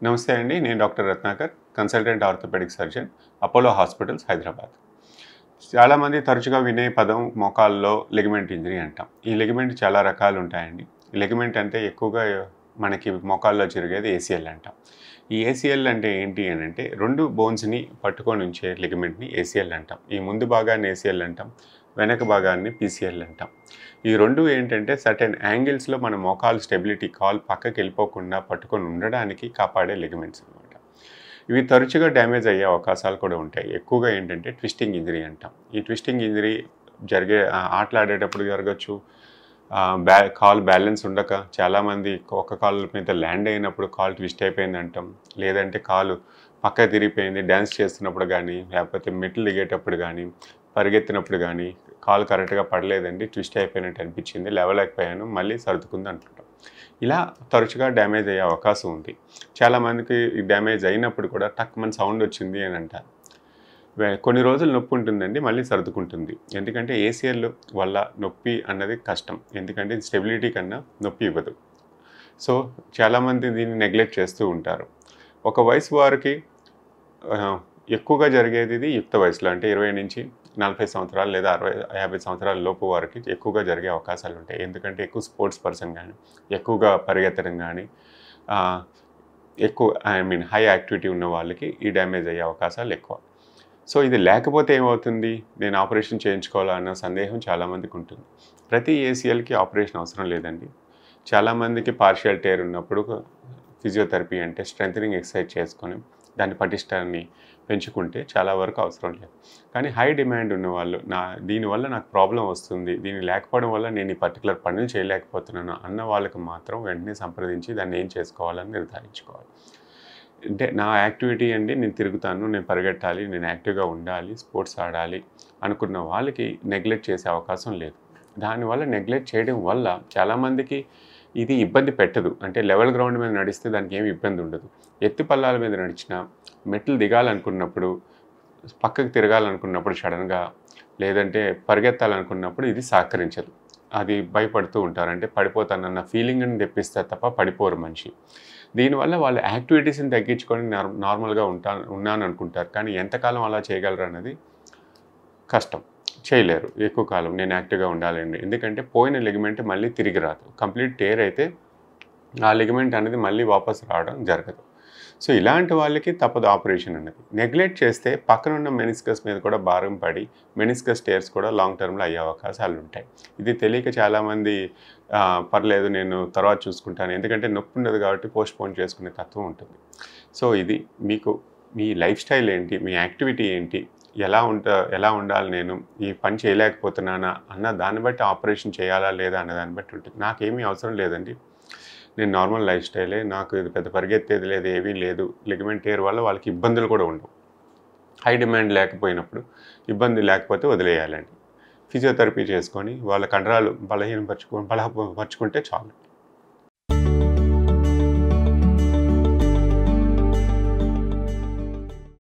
నమస్తే అండి. నేను doctor Ratnakar, consultant orthopedic surgeon, Apollo hospitals, Hyderabad. చాలామంది తరచుగా వినే పదం మోకాల్లో లిగమెంట్ ఇంజరీ అంటాం. ఈ లిగమెంట్ చాలా రకాలు ఉంటాయండి. లిగమెంట్ అంటే ఎక్కువగా మనకి మోకాల్లో జరిగేది ఏసీఎల్ అంటాం. ఈ ఏసీఎల్ అంటే ఏంటి అనంటే 2 బోన్స్‌ని పట్టుకొని ఉంచే లిగమెంట్‌ని ఏసీఎల్ అంటాం. ఈ ముందు భాగాన్ని ఏసీఎల్ అంటాం. వెనక భాగాన్ని పీసీఎల్ అంటాం. ఈ 2 ఏంటంటే సర్టెన్ యాంగిల్స్‌లో మన మోకాలు స్టెబిలిటీ కాలు పక్కకెళ్ళిపోకుండా పట్టుకొని ఉండడానికి కాపాడే లిగమెంట్స్ అనమాట. ఇవి తరచుగా డ్యామేజ్ అయ్యే అవకాశాలు కూడా ఉంటాయి. ఎక్కువగా ఏంటంటే ట్విస్టింగ్ ఇంజరీ అంటాం. ఈ ట్విస్టింగ్ ఇంజరీ జరిగే ఆటలాడేటప్పుడు జరగొచ్చు. కాలు బ్యాలెన్స్ ఉండక చాలామంది ఒక కాలు మీద ల్యాండ్ అయినప్పుడు కాలు ట్విస్ట్ అయిపోయిందంటాం. లేదంటే కాలు పక్కకి తిరిగిపోయింది డ్యాన్స్ చేస్తున్నప్పుడు కానీ, లేకపోతే మెట్లు దిగేటప్పుడు కానీ, పరిగెత్తినప్పుడు కానీ కాలు కరెక్ట్‌గా పడలేదండి, ట్విస్ట్ అయిపోయినట్టు అనిపించింది, లేవలేకపోయాను, మళ్ళీ సర్దుకుంది అంటుంటాం. ఇలా తరచుగా డ్యామేజ్ అయ్యే అవకాశం ఉంది. చాలామందికి ఈ డ్యామేజ్ అయినప్పుడు కూడా టక్‌మని సౌండ్ వచ్చింది అని అంటారు. కొన్ని రోజులు నొప్పి ఉంటుందండి, మళ్ళీ సర్దుకుంటుంది. ఎందుకంటే ఏసీఎల్ వల్ల నొప్పి అన్నది కష్టం. ఎందుకంటే ఇది స్టెబిలిటీ కన్నా నొప్పి ఇవ్వదు. సో, చాలామంది దీన్ని నెగ్లెక్ట్ చేస్తూ ఉంటారు. ఒక వయసు వారికి ఎక్కువగా జరిగేది ఇది యుక్త వయసులో, అంటే 20-40 సంవత్సరాలు లేదా 60-50 సంవత్సరాల లోపు వారికి ఎక్కువగా జరిగే అవకాశాలు ఉంటాయి. ఎందుకంటే ఎక్కువ స్పోర్ట్స్ పర్సన్ కానీ, ఎక్కువగా పరిగెత్తడం కానీ, ఎక్కువ హై యాక్టివిటీ ఉన్న వాళ్ళకి ఈ డ్యామేజ్ అయ్యే అవకాశాలు ఎక్కువ. సో, ఇది లేకపోతే ఏమవుతుంది? నేను ఆపరేషన్ చేయించుకోవాలా అన్న సందేహం చాలామందికి ఉంటుంది. ప్రతి ఏసీఎల్‌కి ఆపరేషన్ అవసరం లేదండి. చాలామందికి పార్షియల్ టేర్ ఉన్నప్పుడు ఫిజియోథెరపీ అంటే స్ట్రెంథెనింగ్ ఎక్సర్సైజ్ చేసుకొని దాని పటిష్టాన్ని పెంచుకుంటే చాలా వరకు అవసరం లేదు. కానీ హై డిమాండ్ ఉన్నవాళ్ళు దీనివల్ల నాకు ప్రాబ్లమ్ వస్తుంది, దీన్ని లేకపోవడం వల్ల నేను ఈ పర్టికులర్ పనులు చేయలేకపోతున్నాను అన్న వాళ్ళకి మాత్రం వెంటనే సంప్రదించి దాన్ని ఏం చేసుకోవాలని నిర్ధారించుకోవాలి. అంటే నా యాక్టివిటీ అండి, నేను తిరుగుతాను, నేను పరిగెట్టాలి, నేను యాక్టివ్గా ఉండాలి, స్పోర్ట్స్ ఆడాలి అనుకున్న వాళ్ళకి నెగ్లెక్ట్ చేసే అవకాశం లేదు. దానివల్ల నెగ్లెక్ట్ చేయడం వల్ల చాలామందికి ఇది ఇబ్బంది పెట్టదు. అంటే లెవెల్ గ్రౌండ్ మీద నడిస్తే దానికి ఏమి ఇబ్బంది ఉండదు. ఎత్తు పల్లాల మీద నడిచినా, మెట్లు దిగాలనుకున్నప్పుడు, పక్కకు తిరగాలనుకున్నప్పుడు సడన్గా, లేదంటే పరిగెత్తాలనుకున్నప్పుడు ఇది సహకరించదు. అది భయపడుతూ ఉంటారు. అంటే పడిపోతానన్న ఫీలింగ్‌ని తెప్పిస్తారు తప్ప పడిపోరు మనిషి. దీనివల్ల వాళ్ళ యాక్టివిటీస్‌ని తగ్గించుకొని నార్మల్‌గా ఉన్నాననుకుంటారు. కానీ ఎంతకాలం అలా చేయగలరు అన్నది కష్టం. చేయలేరు ఎక్కువ కాలం. నేను యాక్టివ్‌గా ఉండాలండి. ఎందుకంటే పోయిన లిగమెంట్ మళ్ళీ తిరిగి రాదు. కంప్లీట్ టేర్ అయితే ఆ లిగమెంట్ అనేది మళ్ళీ వాపస్ రావడం జరగదు. సో, ఇలాంటి వాళ్ళకి తప్పదు ఆపరేషన్ అనేది. నెగ్లెక్ట్ చేస్తే పక్కనున్న మెనిస్కస్ మీద కూడా భారం పడి మెనిస్కస్ టేర్స్ కూడా లాంగ్ టర్మ్‌లో అయ్యే అవకాశాలు ఉంటాయి. ఇది తెలియక చాలామంది పర్లేదు నేను తర్వాత చూసుకుంటాను, ఎందుకంటే నొప్పి ఉండదు కాబట్టి పోస్ట్‌పోన్ చేసుకునే తత్వం ఉంటుంది. సో, ఇది మీకు మీ లైఫ్ స్టైల్ ఏంటి? మీ యాక్టివిటీ ఏంటి? ఎలా ఉండాలి నేను? ఈ పని చేయలేకపోతున్నానా అన్న దాన్ని బట్టి ఆపరేషన్ చేయాలా లేదా అనే దాన్ని బట్టి ఉంటుంది. నాకేమీ అవసరం లేదండి, నేను నార్మల్ లైఫ్ స్టైలే, నాకు ఇది పెద్ద పరిగెత్తేది లేదు, ఏమీ లేదు. లిగమెంట్ టేర్ వల్ల వాళ్ళకి ఇబ్బందులు కూడా ఉండవు. హై డిమాండ్ లేకపోయినప్పుడు ఇబ్బంది లేకపోతే వదిలేయాలండి. ఫిజియోథెరపీ చేసుకొని వాళ్ళ కండరాలు బలపరుచుకుంటే చాలు.